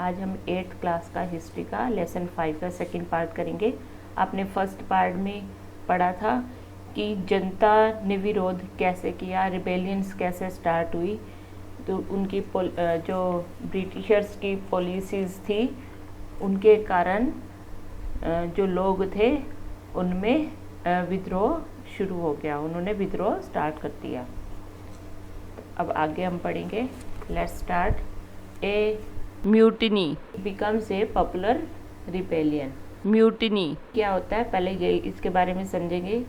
आज हम 8th class का हिस्ट्री का लेसन 5 का सेकंड पार्ट करेंगे। आपने फर्स्ट पार्ट में पढ़ा था कि जनता ने विरोध कैसे किया, रिबेलियंस कैसे स्टार्ट हुई। तो उनकी जो ब्रिटिशर्स की पॉलिसीज़ थी उनके कारण जो लोग थे उनमें विद्रोह शुरू हो गया, उन्होंने विद्रोह स्टार्ट कर दिया। अब आगे हम पढ़ेंगे। Let's start. A mutiny becomes a popular rebellion. Mutiny क्या होता है, पहले ये इसके बारे में समझेंगे।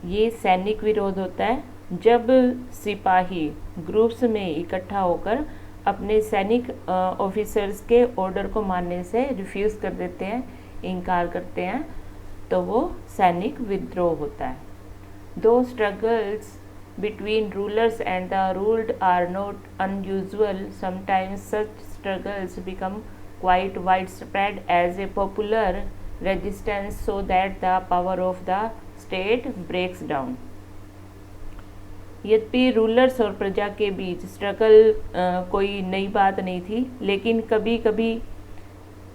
ये सैनिक विरोध होता है जब सिपाही ग्रुप्स में इकट्ठा होकर अपने सैनिक ऑफिसर्स के ऑर्डर को मानने से रिफ्यूज़ कर देते हैं, इनकार करते हैं, तो वो सैनिक विद्रोह होता है। दो struggles between rulers and the ruled are not unusual. Sometimes such struggles become quite widespread as a popular resistance so that the power of the state breaks down. यद्यपि रूलर्स और प्रजा के बीच स्ट्रगल कोई नई बात नहीं थी, लेकिन कभी कभी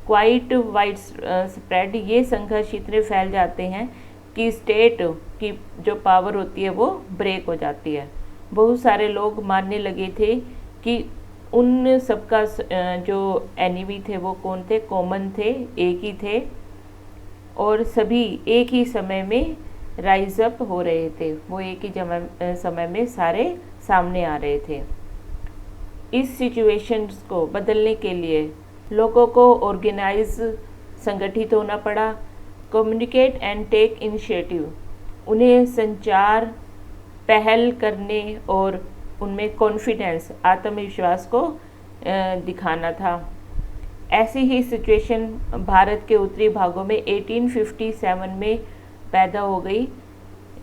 क्वाइट वाइड स्प्रेड ये संघर्ष इतने फैल जाते हैं कि स्टेट की जो पावर होती है वो ब्रेक हो जाती है। बहुत सारे लोग मानने लगे थे कि उन सबका जो एनिमी थे वो कौन थे, कॉमन थे, एक ही थे और सभी एक ही समय में राइज अप हो रहे थे। वो एक ही समय में सारे सामने आ रहे थे। इस सिचुएशंस को बदलने के लिए लोगों को ऑर्गेनाइज, संगठित होना पड़ा। कम्युनिकेट एंड टेक इनिशिएटिव, उन्हें संचार, पहल करने और उनमें कॉन्फिडेंस, आत्मविश्वास को दिखाना था। ऐसी ही सिचुएशन भारत के उत्तरी भागों में 1857 में पैदा हो गई।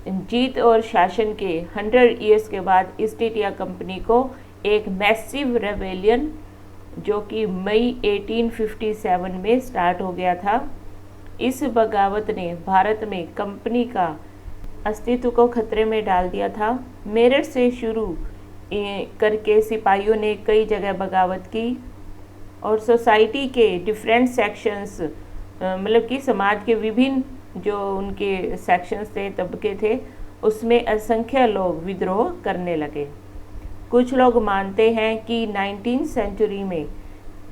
जीत और शासन के 100 ईयर्स के बाद ईस्ट इंडिया कंपनी को एक मैसिव रेबेलियन जो कि मई 1857 में स्टार्ट हो गया था। इस बगावत ने भारत में कंपनी का अस्तित्व को खतरे में डाल दिया था। मेरठ से शुरू करके सिपाहियों ने कई जगह बगावत की और सोसाइटी के डिफरेंट सेक्शंस, मतलब कि समाज के विभिन्न जो उनके सेक्शंस थे, तबके थे, उसमें असंख्य लोग विद्रोह करने लगे। कुछ लोग मानते हैं कि 19वीं सेंचुरी में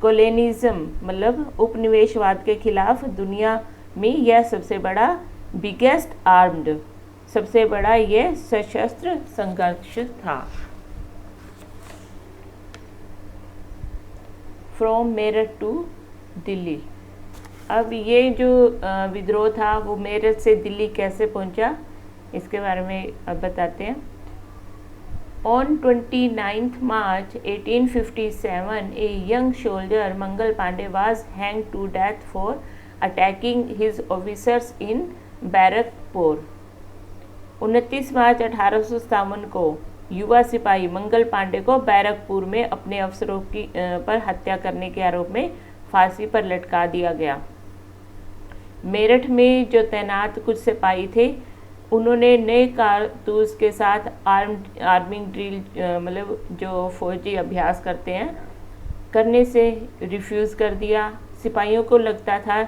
कॉलोनिज्म मतलब उपनिवेशवाद के खिलाफ दुनिया में यह सबसे बड़ा बिगेस्ट आर्म्ड, सबसे बड़ा ये सशस्त्र संघर्ष था। From Meerut to Delhi. अब ये जो विद्रोह था वो मेरठ से दिल्ली कैसे पहुंचा, इसके बारे में अब बताते हैं। On 29th March 1857, a young soldier, Mangal Pandey, was hanged to death for attacking his officers in Barrackpore. 29 मार्च 1857 को युवा सिपाही मंगल पांडे को बैरकपुर में अपने अफसरों की पर हत्या करने के आरोप में फांसी पर लटका दिया गया। मेरठ में जो तैनात कुछ सिपाही थे उन्होंने नए कारतूस के साथ आर्मिंग ड्रिल मतलब जो फौजी अभ्यास करते हैं करने से रिफ्यूज़ कर दिया। सिपाहियों को लगता था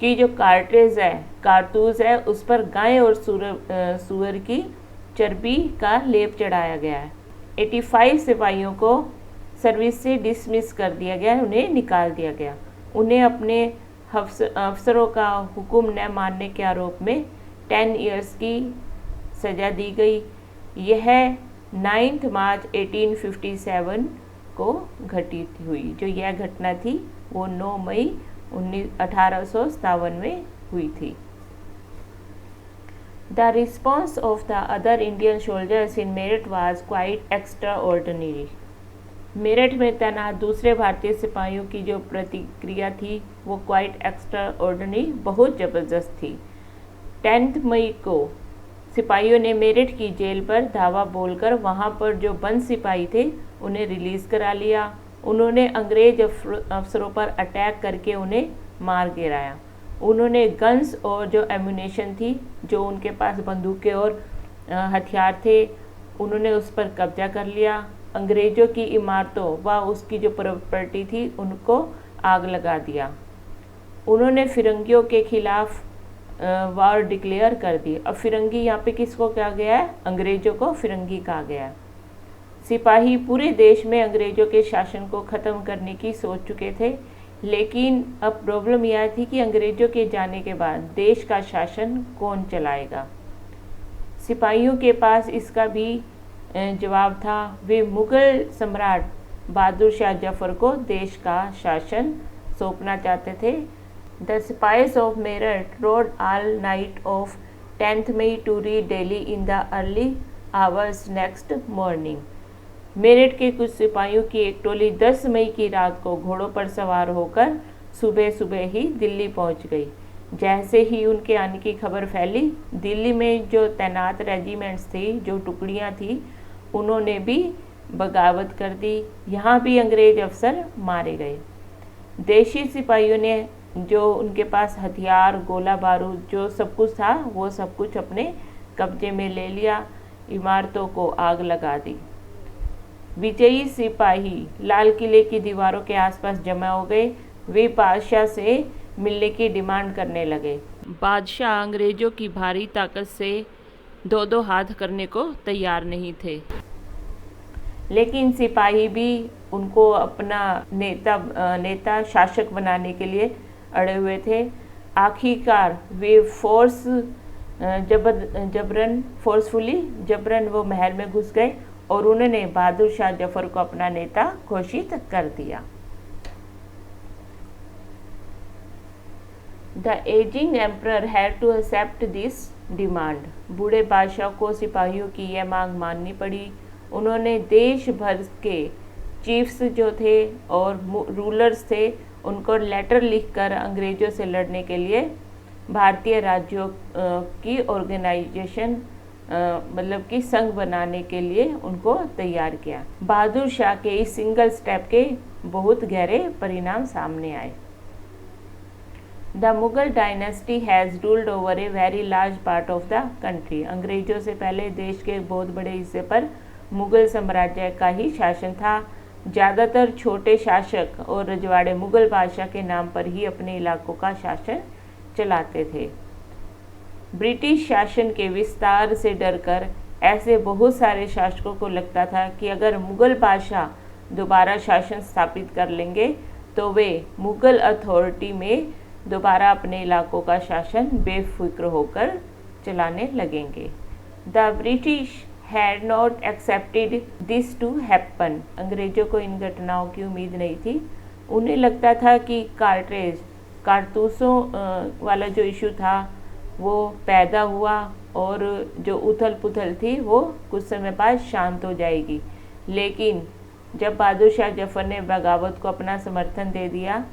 कि जो कारतूस है उस पर गाय और सूअर की चर्बी का लेप चढ़ाया गया है। 85 सिपाहियों को सर्विस से डिसमिस कर दिया गया, उन्हें निकाल दिया गया। उन्हें अपने अफसरों का हुक्म न मानने के आरोप में 10 ईयर्स की सज़ा दी गई। यह 9 मार्च 1857 को घटित हुई। जो यह घटना थी वो 9 मई 1857 में हुई थी। The response of the other Indian soldiers in Meerut was quite extraordinary. Meerut में तैनात दूसरे भारतीय सिपाहियों की जो प्रतिक्रिया थी वो क्वाइट एक्स्ट्राऑर्डिनरी, बहुत ज़बरदस्त थी। 10 मई को सिपाहियों ने मेरठ की जेल पर धावा बोलकर वहां पर जो बंद सिपाही थे उन्हें रिलीज़ करा लिया। उन्होंने अंग्रेज अफसरों पर अटैक करके उन्हें मार गिराया। उन्होंने गन्स और जो एम्यूनेशन थी, जो उनके पास बंदूकें और हथियार थे, उन्होंने उस पर कब्जा कर लिया अंग्रेज़ों की इमारतों व उसकी जो प्रॉपर्टी थी उनको आग लगा दिया। उन्होंने फिरंगियों के खिलाफ वार डिक्लेयर कर दी। अब फिरंगी यहाँ पे किसको कहा गया है? अंग्रेज़ों को फिरंगी कहा गया। सिपाही पूरे देश में अंग्रेज़ों के शासन को ख़त्म करने की सोच चुके थे, लेकिन अब प्रॉब्लम यह थी कि अंग्रेज़ों के जाने के बाद देश का शासन कौन चलाएगा। सिपाहियों के पास इसका भी जवाब था। वे मुग़ल सम्राट बहादुर शाह जफ़र को देश का शासन सौंपना चाहते थे। The sepoys of Meerut rode all night of 10th May to reach Delhi in the early hours next morning. Meerut के कुछ सिपाहियों की एक टोली 10 मई की रात को घोड़ों पर सवार होकर सुबह सुबह ही दिल्ली पहुंच गई। जैसे ही उनके आने की खबर फैली, दिल्ली में जो तैनात रेजिमेंट्स थी, जो टुकड़ियां थी, उन्होंने भी बगावत कर दी। यहाँ भी अंग्रेज अफसर मारे गए। देशी सिपाहियों ने जो उनके पास हथियार, गोला बारूद, जो सब कुछ था, वो सब कुछ अपने कब्जे में ले लिया। इमारतों को आग लगा दी। विजयी सिपाही लाल किले की दीवारों के आसपास जमा हो गए। वे बादशाह से मिलने की डिमांड करने लगे। बादशाह अंग्रेजों की भारी ताकत से दो दो हाथ करने को तैयार नहीं थे, लेकिन सिपाही भी उनको अपना नेता शासक बनाने के लिए अड़े हुए थे। आखिरकार वे जबरन वो महल में घुस गए और उन्होंने बहादुर शाह जफर को अपना नेता घोषित कर दिया। The aging emperor had to accept this demand. बूढ़े बादशाह को सिपाहियों की यह मांग माननी पड़ी। उन्होंने देश भर के चीफ्स जो थे और रूलर्स थे, उनको लेटर लिखकर अंग्रेज़ों से लड़ने के लिए भारतीय राज्यों की ऑर्गेनाइजेशन मतलब कि संघ बनाने के लिए उनको तैयार किया। बहादुर शाह के इस सिंगल स्टेप के बहुत गहरे परिणाम सामने आए। The Mughal dynasty has ruled over a very large part of the country. अंग्रेजों से पहले देश के बहुत बड़े हिस्से पर मुगल साम्राज्य का ही शासन था। ज़्यादातर छोटे शासक और रजवाड़े मुगल बादशाह के नाम पर ही अपने इलाकों का शासन चलाते थे। ब्रिटिश शासन के विस्तार से डरकर ऐसे बहुत सारे शासकों को लगता था कि अगर मुगल बादशाह दोबारा शासन स्थापित कर लेंगे तो वे मुगल अथॉरिटी में दोबारा अपने इलाकों का शासन बेफिक्र होकर चलाने लगेंगे। The British had not accepted this to happen. अंग्रेजों को इन घटनाओं की उम्मीद नहीं थी। उन्हें लगता था कि कारतूसों वाला जो इशू था वो पैदा हुआ और जो उथल पुथल थी वो कुछ समय बाद शांत हो जाएगी। लेकिन जब बहादुर शाह जफर ने बगावत को अपना समर्थन दे दिया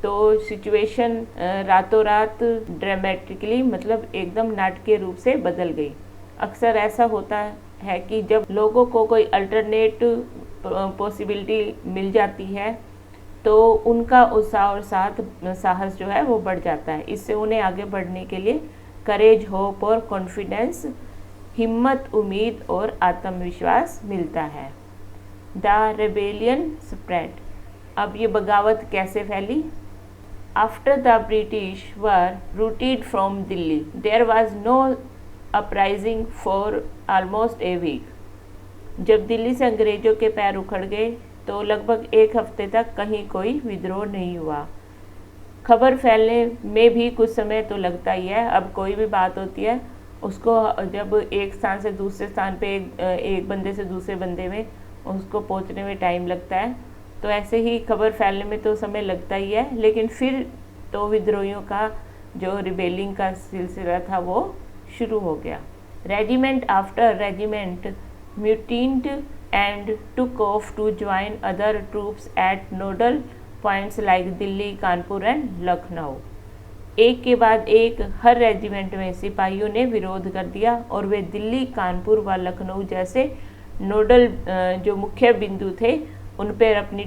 तो सिचुएशन रातों रात ड्रामेटिकली मतलब एकदम नाटकीय रूप से बदल गई। अक्सर ऐसा होता है कि जब लोगों को कोई अल्टरनेट पॉसिबिलिटी मिल जाती है तो उनका उत्साह और साहस जो है वो बढ़ जाता है। इससे उन्हें आगे बढ़ने के लिए करेज, होप और कॉन्फिडेंस, हिम्मत, उम्मीद और आत्मविश्वास मिलता है। The rebellion spread. अब ये बगावत कैसे फैली? After the British were routed from Delhi there was no uprising for almost a week. जब दिल्ली से अंग्रेजों के पैर उखड़ गए तो लगभग एक हफ्ते तक कहीं कोई विद्रोह नहीं हुआ। खबर फैलने में भी कुछ समय तो लगता ही है। अब कोई भी बात होती है उसको जब एक स्थान से दूसरे स्थान पे एक बंदे से दूसरे बंदे में उसको पहुंचने में टाइम लगता है, तो ऐसे ही खबर फैलने में तो समय लगता ही है। लेकिन फिर तो विद्रोहियों का जो रिबेलिंग का सिलसिला था वो शुरू हो गया। Regiment after regiment mutinied and took off to join other troops at nodal points like Delhi, Kanpur and Lucknow. एक के बाद एक हर रेजिमेंट में सिपाहियों ने विरोध कर दिया और वे दिल्ली, कानपुर व लखनऊ जैसे नोडल जो मुख्य बिंदु थे उन पर अपनी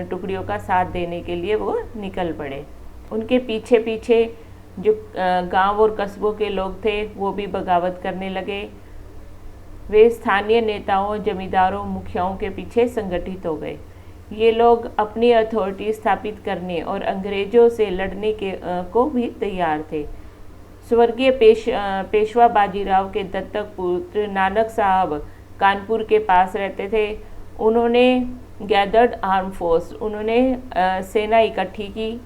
टुकड़ियों का साथ देने के लिए वो निकल पड़े। उनके पीछे पीछे जो गांव और कस्बों के लोग थे वो भी बगावत करने लगे। वे स्थानीय नेताओं, जमींदारों, मुखियाओं के पीछे संगठित हो गए। ये लोग अपनी अथॉरिटी स्थापित करने और अंग्रेजों से लड़ने को भी तैयार थे। स्वर्गीय पेशवा बाजीराव के दत्तक पुत्र नानक साहब कानपुर के पास रहते थे। उन्होंने गैदर्ड आर्म फोर्स, उन्होंने सेना इकट्ठी की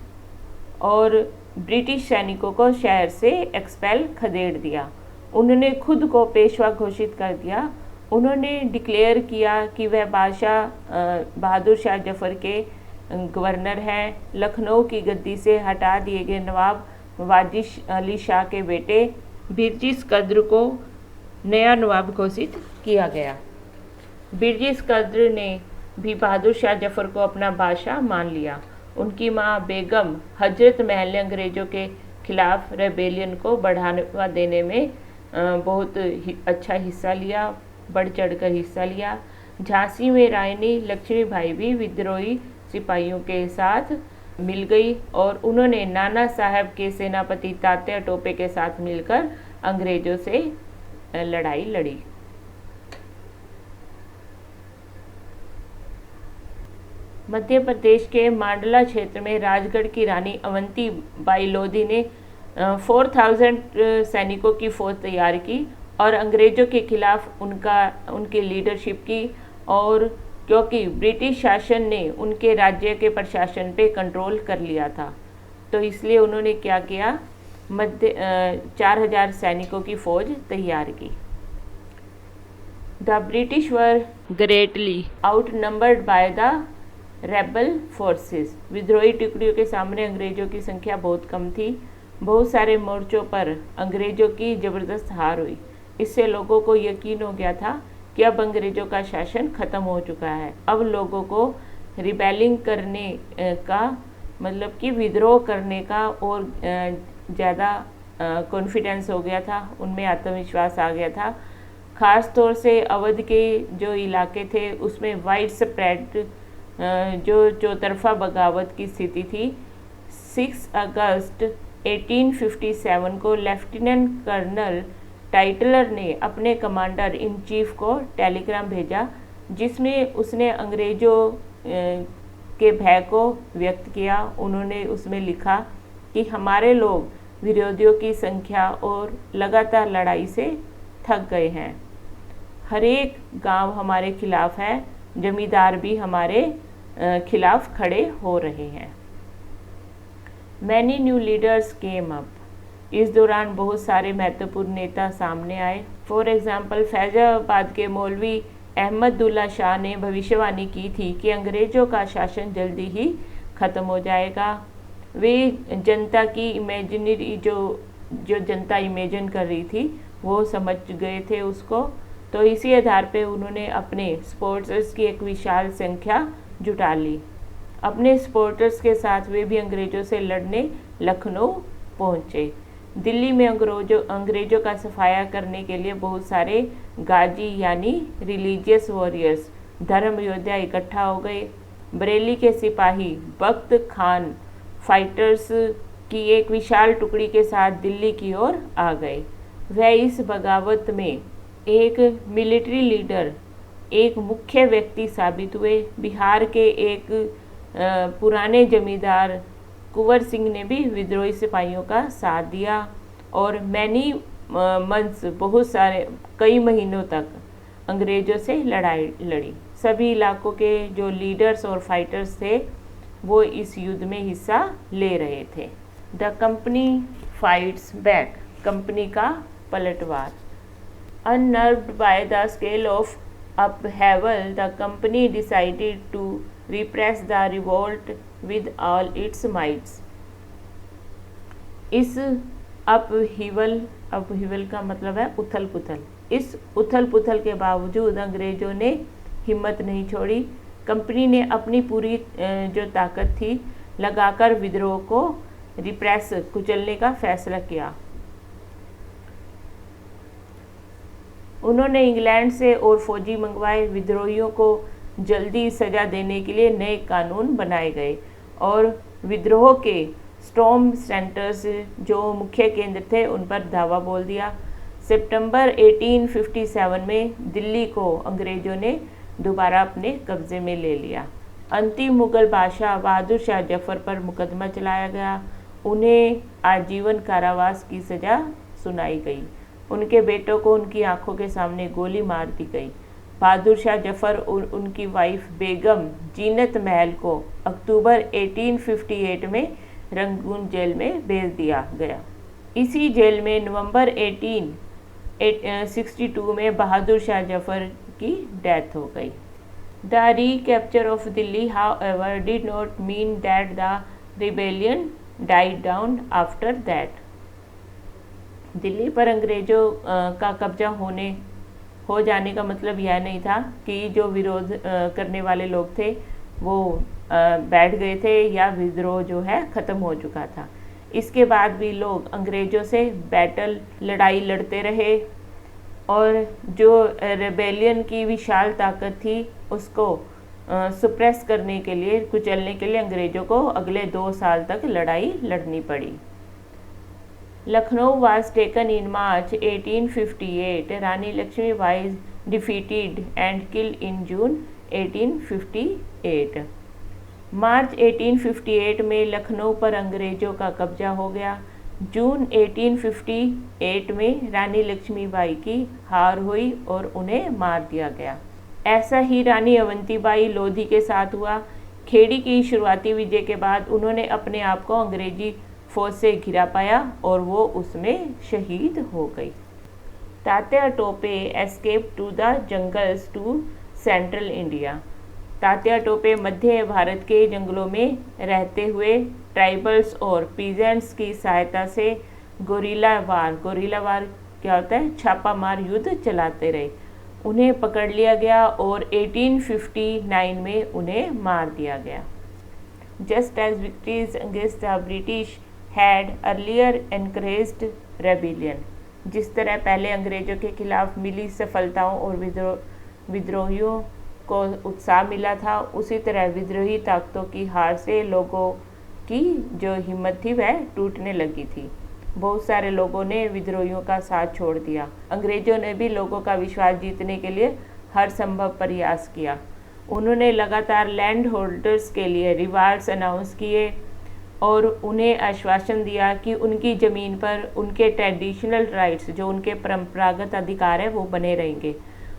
और ब्रिटिश सैनिकों को शहर से एक्सपेल खदेड़ दिया। उन्होंने खुद को पेशवा घोषित कर दिया। उन्होंने डिक्लेयर किया कि वह बादशाह बहादुर शाह जफर के गवर्नर हैं। लखनऊ की गद्दी से हटा दिए गए नवाब वाजिश अली शाह के बेटे बिरजिस कद्र को नया नवाब घोषित किया गया। बिरजिस कद्र ने भी बहादुर शाह जफर को अपना बादशाह मान लिया। उनकी मां बेगम हजरत महल ने अंग्रेज़ों के खिलाफ रेबेलियन को बढ़ावा देने में बहुत अच्छा हिस्सा लिया, बढ़ चढ़कर हिस्सा लिया। झांसी में रानी लक्ष्मीबाई भी विद्रोही सिपाहियों के साथ मिल गई और उन्होंने नाना साहब के सेनापति तात्या टोपे के साथ मिलकर अंग्रेज़ों से लड़ाई लड़ी। मध्य प्रदेश के मांडला क्षेत्र में राजगढ़ की रानी अवंती बाई लोधी ने 4000 सैनिकों की फौज तैयार की और अंग्रेज़ों के खिलाफ उनकी लीडरशिप की। और क्योंकि ब्रिटिश शासन ने उनके राज्य के प्रशासन पे कंट्रोल कर लिया था, तो इसलिए उन्होंने क्या किया, 4000 सैनिकों की फौज तैयार की। The British were greatly outnumbered by the rebel forces. विद्रोही टुकड़ियों के सामने अंग्रेज़ों की संख्या बहुत कम थी। बहुत सारे मोर्चों पर अंग्रेज़ों की ज़बरदस्त हार हुई। इससे लोगों को यकीन हो गया था कि अब अंग्रेज़ों का शासन ख़त्म हो चुका है। अब लोगों को रिबेलिंग करने का मतलब कि विद्रोह करने का और ज़्यादा कॉन्फिडेंस हो गया था, उनमें आत्मविश्वास आ गया था। ख़ास तौर से अवध के जो इलाके थे उसमें वाइड स्प्रेड जो चौतरफा बगावत की स्थिति थी। 6 अगस्त 1857 को लेफ्टिनेंट कर्नल टाइटलर ने अपने कमांडर इन चीफ को टेलीग्राम भेजा, जिसमें उसने अंग्रेज़ों के भय को व्यक्त किया। उन्होंने उसमें लिखा कि हमारे लोग विरोधियों की संख्या और लगातार लड़ाई से थक गए हैं। हर एक गांव हमारे खिलाफ है, जमींदार भी हमारे खिलाफ खड़े हो रहे हैं। Many new leaders came up. इस दौरान बहुत सारे महत्वपूर्ण नेता सामने आए। फॉर एग्जाम्पल, फैजाबाद के मौलवी अहमदुल्ला शाह ने भविष्यवाणी की थी कि अंग्रेज़ों का शासन जल्दी ही ख़त्म हो जाएगा। वे जनता की इमेजिनरी जो जनता इमेजिन कर रही थी वो समझ गए थे उसको, तो इसी आधार पे उन्होंने अपने सपोर्टर्स की एक विशाल संख्या जुटा ली। अपने सपोर्टर्स के साथ वे भी अंग्रेज़ों से लड़ने लखनऊ पहुँचे। दिल्ली में अंग्रेज़ों का सफाया करने के लिए बहुत सारे गाजी यानी रिलीजियस वॉरियर्स, धर्म योद्धा इकट्ठा हो गए। बरेली के सिपाही बख्त खान फाइटर्स की एक विशाल टुकड़ी के साथ दिल्ली की ओर आ गए। वह इस बगावत में एक मिलिट्री लीडर, एक मुख्य व्यक्ति साबित हुए। बिहार के एक पुराने जमींदार कुंवर सिंह ने भी विद्रोही सिपाहियों का साथ दिया और मैनी मंथ्स कई महीनों तक अंग्रेज़ों से लड़ाई लड़ी। सभी इलाकों के जो लीडर्स और फाइटर्स थे वो इस युद्ध में हिस्सा ले रहे थे। The company fights back. Company का पलटवार। Unnerved by the scale of upheaval, the company decided to repress the revolt with all its mights. इस अपहिवल का मतलब है उथल पुथल। इस उथल पुथल के बावजूद अंग्रेज़ों ने हिम्मत नहीं छोड़ी। कंपनी ने अपनी पूरी जो ताकत थी लगाकर विद्रोह को रिप्रेस कुचलने का फैसला किया। उन्होंने इंग्लैंड से और फौजी मंगवाए। विद्रोहियों को जल्दी सजा देने के लिए नए कानून बनाए गए और विद्रोह के स्टॉर्म सेंटर्स जो मुख्य केंद्र थे उन पर धावा बोल दिया। सितंबर 1857 में दिल्ली को अंग्रेजों ने दोबारा अपने कब्जे में ले लिया। अंतिम मुगल बादशाह बहादुर शाह जफर पर मुकदमा चलाया गया। उन्हें आजीवन कारावास की सज़ा सुनाई गई। उनके बेटों को उनकी आंखों के सामने गोली मार दी गई। बहादुर शाह जफर और उनकी वाइफ बेगम जीनत महल को अक्टूबर 1858 में रंगून जेल में भेज दिया गया। इसी जेल में नवंबर 1862 में बहादुर शाह जफर की डेथ हो गई। The recapture of Delhi, however, did not mean that the rebellion died down after that. Delhi पर अंग्रेज़ों का कब्जा हो जाने का मतलब यह नहीं था कि जो विरोध करने वाले लोग थे वो बैठ गए थे या विद्रोह जो है ख़त्म हो चुका था। इसके बाद भी लोग अंग्रेज़ों से लड़ाई लड़ते रहे और जो रेबेलियन की विशाल ताकत थी उसको सुप्रेस करने के लिए, कुचलने के लिए अंग्रेज़ों को अगले 2 साल तक लड़ाई लड़नी पड़ी। Lucknow was taken in March 1858. Rani Lakshmibai defeated and killed in June 1858. मार्च 1858 में लखनऊ पर अंग्रेज़ों का कब्जा हो गया। जून 1858 में रानी लक्ष्मीबाई की हार हुई और उन्हें मार दिया गया। ऐसा ही रानी अवंतीबाई लोधी के साथ हुआ। खेड़ी की शुरुआती विजय के बाद उन्होंने अपने आप को अंग्रेजी फौज से घिरा पाया और वो उसमें शहीद हो गई। Tatya Tope escape to the jungles to central India. Tatya Tope मध्य भारत के जंगलों में रहते हुए ट्राइबल्स और पीजेंट्स की सहायता से गोरिल्ला वार क्या होता है, छापामार युद्ध चलाते रहे। उन्हें पकड़ लिया गया और 1859 में उन्हें मार दिया गया। Just as victories against the British had earlier encouraged rebellion. जिस तरह पहले अंग्रेजों के खिलाफ मिली सफलताओं और विद्रोहियों को उत्साह मिला था, उसी तरह विद्रोही ताकतों की हार से लोगों की जो हिम्मत थी वह टूटने लगी थी। बहुत सारे लोगों ने विद्रोहियों का साथ छोड़ दिया। अंग्रेजों ने भी लोगों का विश्वास जीतने के लिए हर संभव प्रयास किया। उन्होंने लगातार लैंड होल्डर्स के लिए रिवार्ड्स अनाउंस किए और उन्हें आश्वासन दिया कि उनकी ज़मीन पर उनके ट्रेडिशनल राइट्स, जो उनके परंपरागत अधिकार है, वो बने रहेंगे।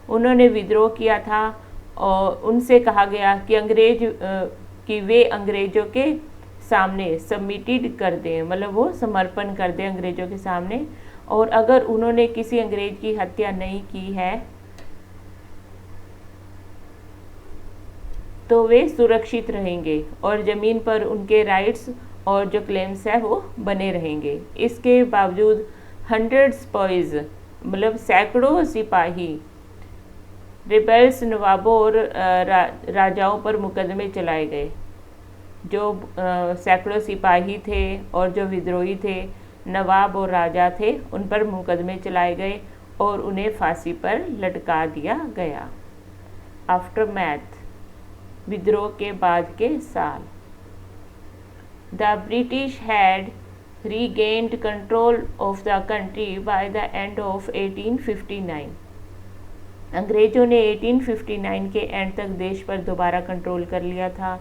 उन्होंने विद्रोह किया था और उनसे कहा गया कि वे अंग्रेज़ों के सामने सबमिटेड कर दें, मतलब वो समर्पण कर दें अंग्रेज़ों के सामने, और अगर उन्होंने किसी अंग्रेज की हत्या नहीं की है तो वे सुरक्षित रहेंगे और ज़मीन पर उनके राइट्स और जो क्लेम्स है वो बने रहेंगे। इसके बावजूद हंड्रेड्स बॉयज़, मतलब सैकड़ों सिपाही रिबेल्स, नवाबों और राजाओं पर मुकदमे चलाए गए। जो सैकड़ों सिपाही थे और जो विद्रोही थे, नवाब और राजा थे, उन पर मुकदमे चलाए गए और उन्हें फांसी पर लटका दिया गया। आफ्टरमैथ, विद्रोह के बाद के साल। The British had regained control of the country by the end of 1859। अंग्रेज़ों ने 1859 के एंड तक देश पर दोबारा कंट्रोल कर लिया था,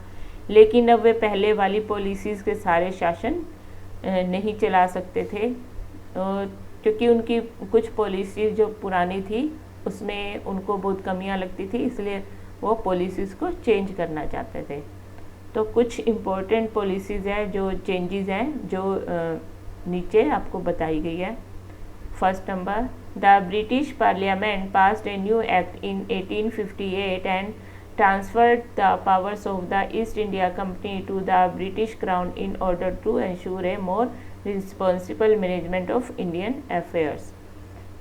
लेकिन अब वे पहले वाली पॉलिसीज़ के सारे शासन नहीं चला सकते थे, क्योंकि उनकी कुछ पॉलिसीज़ जो पुरानी थी उसमें उनको बहुत कमियां लगती थी, इसलिए वो पॉलिसीज़ को चेंज करना चाहते थे। तो कुछ इम्पोर्टेंट पॉलिसीज़ हैं, जो चेंजेस हैं, जो नीचे आपको बताई गई है। First number, the British parliament passed a new act in 1858 and transferred the powers of the East India Company to the British Crown in order to ensure a more responsible management of Indian affairs.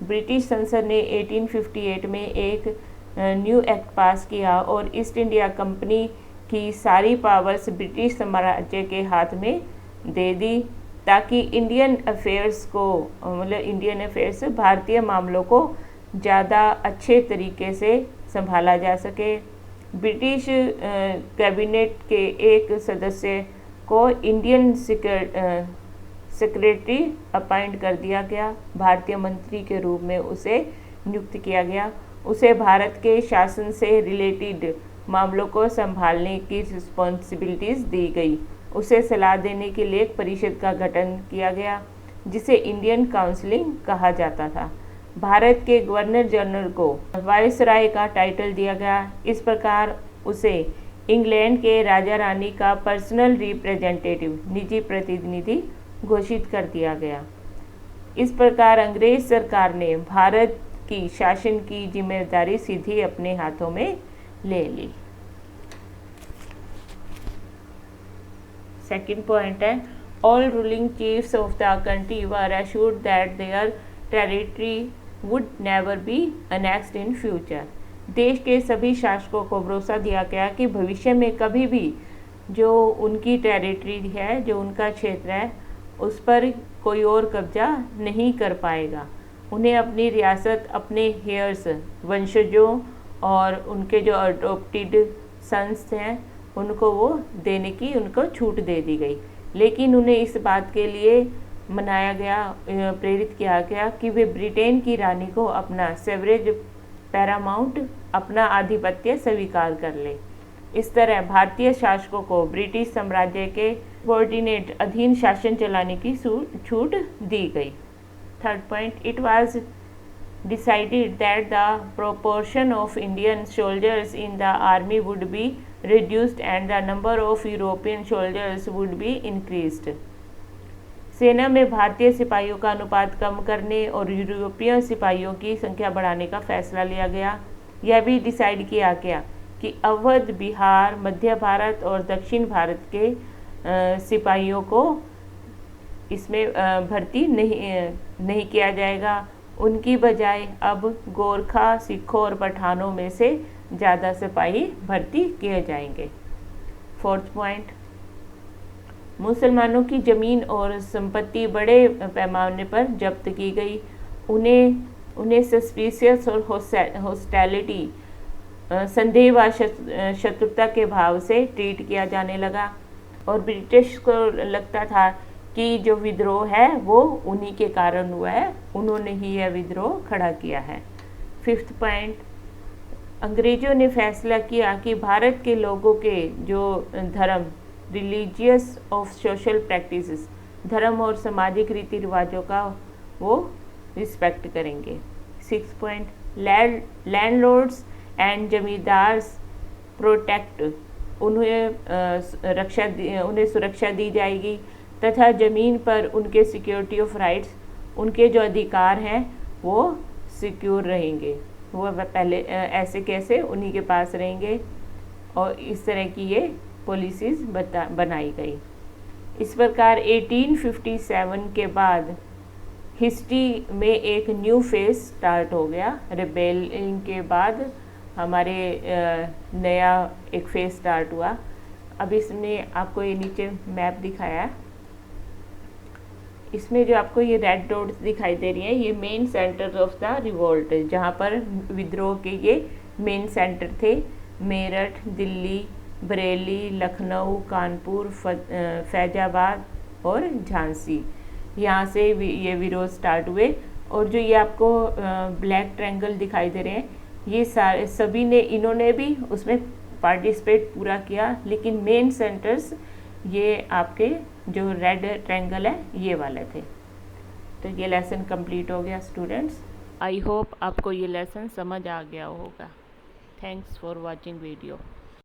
British संसद ने 1858 में एक new act पास किया और east India company की सारी powers British साम्राज्य के हाथ में दे दी, ताकि इंडियन अफेयर्स को, मतलब इंडियन अफेयर्स, भारतीय मामलों को ज़्यादा अच्छे तरीके से संभाला जा सके। ब्रिटिश कैबिनेट के एक सदस्य को इंडियन सेक्रेटरी अपॉइंट कर दिया गया। भारतीय मंत्री के रूप में उसे नियुक्त किया गया। उसे भारत के शासन से रिलेटेड मामलों को संभालने की रिस्पॉन्सिबिलिटीज़ दी गई। उसे सलाह देने के लिए एक परिषद का गठन किया गया जिसे इंडियन काउंसिलिंग कहा जाता था। भारत के गवर्नर जनरल को वायसराय का टाइटल दिया गया। इस प्रकार उसे इंग्लैंड के राजा रानी का पर्सनल रिप्रेजेंटेटिव, निजी प्रतिनिधि घोषित कर दिया गया। इस प्रकार अंग्रेज सरकार ने भारत की शासन की जिम्मेदारी सीधी अपने हाथों में ले ली। सेकंड पॉइंट है, all ruling chiefs of the country were assured that their territory would never be annexed in future. देश के सभी शासकों को भरोसा दिया गया कि भविष्य में कभी भी जो उनकी टेरिटरी है, जो उनका क्षेत्र है, उस पर कोई और कब्जा नहीं कर पाएगा। उन्हें अपनी रियासत अपने हेयर्स, वंशजों और उनके जो अडॉप्टेड सन्स हैं उनको वो देने की उनको छूट दे दी गई। लेकिन उन्हें इस बात के लिए मनाया गया, प्रेरित किया गया कि वे ब्रिटेन की रानी को अपना सेवरेज पैरामाउंट, अपना आधिपत्य स्वीकार कर ले। इस तरह भारतीय शासकों को ब्रिटिश साम्राज्य के कोऑर्डिनेट अधीन शासन चलाने की छूट दी गई। Third point, it was decided that the proportion of Indian soldiers in the army would be reduced and the number of European soldiers would be increased. सेना में भारतीय सिपाहियों का अनुपात कम करने और यूरोपीय सिपाहियों की संख्या बढ़ाने का फैसला लिया गया। यह भी डिसाइड किया गया कि अवध, बिहार, मध्य भारत और दक्षिण भारत के सिपाहियों को इसमें भर्ती नहीं किया जाएगा। उनकी बजाय अब गोरखा, सिखों और पठानों में से ज़्यादा सिपाही भर्ती किए जाएंगे। फोर्थ पॉइंट, मुसलमानों की ज़मीन और संपत्ति बड़े पैमाने पर जब्त की गई। उन्हें सस्पिशियस और हॉस्टैलिटी, संदेह व शत्रुता के भाव से ट्रीट किया जाने लगा और ब्रिटिश को लगता था कि जो विद्रोह है वो उन्हीं के कारण हुआ है, उन्होंने ही यह विद्रोह खड़ा किया है। फिफ्थ पॉइंट, अंग्रेजों ने फैसला किया कि भारत के लोगों के जो धर्म, रिलीजियस ऑफ सोशल प्रैक्टिसेस, धर्म और सामाजिक रीति रिवाजों का वो रिस्पेक्ट करेंगे। Six point, landlords and zamindars protect, उन्हें सुरक्षा दी जाएगी तथा ज़मीन पर उनके सिक्योरिटी ऑफ राइट्स, उनके जो अधिकार हैं वो सिक्योर रहेंगे। वो पहले ऐसे कैसे उन्हीं के पास रहेंगे और इस तरह की ये पॉलिसीज़ बनाई गई। इस प्रकार 1857 के बाद हिस्ट्री में एक न्यू फेज स्टार्ट हो गया। रिबेलिंग के बाद हमारे नया एक फेज स्टार्ट हुआ। अब इसमें आपको ये नीचे मैप दिखाया है, इसमें जो आपको ये रेड डॉट्स दिखाई दे रही है, ये main centre of the revolt, जहाँ पर विद्रोह के ये मेन सेंटर थे। मेरठ, दिल्ली, बरेली, लखनऊ, कानपुर, फैजाबाद और झांसी, यहाँ से ये विरोध स्टार्ट हुए। और जो ये आपको ब्लैक ट्रायंगल दिखाई दे रहे हैं, ये सारे सभी ने, इन्होंने भी उसमें पार्टिसिपेट पूरा किया, लेकिन मेन सेंटर्स ये आपके जो रेड ट्रायंगल है ये वाले थे। तो ये लेसन कंप्लीट हो गया स्टूडेंट्स। आई होप आपको ये लेसन समझ आ गया होगा। Thanks for watching video.